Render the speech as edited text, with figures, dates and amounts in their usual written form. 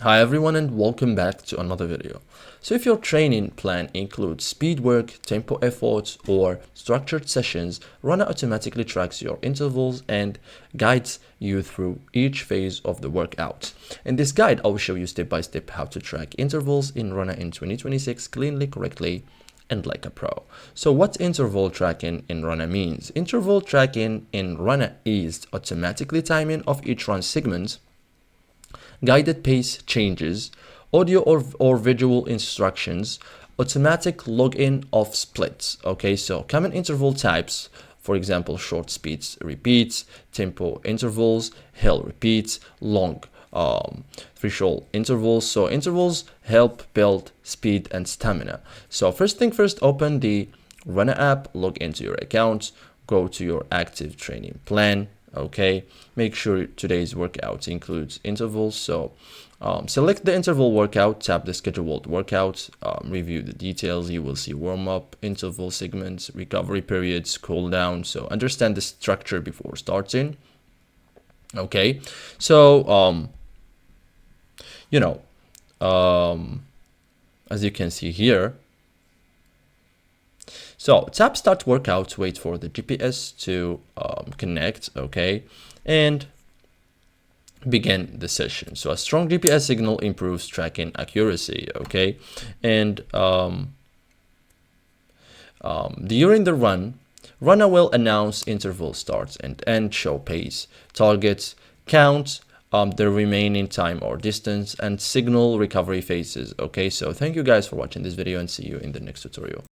Hi everyone and welcome back to another video. So if your training plan includes speed work, tempo efforts, or structured sessions, Runna automatically tracks your intervals and guides you through each phase of the workout. In this guide, I will show you step by step how to track intervals in Runna in 2026 cleanly, correctly, and like a pro. So what interval tracking in Runna means? Interval tracking in Runna is automatically timing of each run segment, guided pace changes, audio or visual instructions, automatic login of splits. Okay, so common interval types, for example, short speeds repeats, tempo intervals, hill repeats, long threshold intervals. So intervals help build speed and stamina. So first thing first, open the Runna app, log into your account, go to your active training plan. Okay, make sure today's workout includes intervals. So select the interval workout, tap the scheduled workout, review the details. You will see warm-up, interval segments, recovery periods, cool down. So understand the structure before starting. Okay, so as you can see here, so tap start workout, wait for the GPS to connect, okay, and begin the session. So a strong GPS signal improves tracking accuracy, okay, and during the run, Runna will announce interval starts and end, show pace, targets, count, the remaining time or distance, and signal recovery phases. Okay, so thank you guys for watching this video and see you in the next tutorial.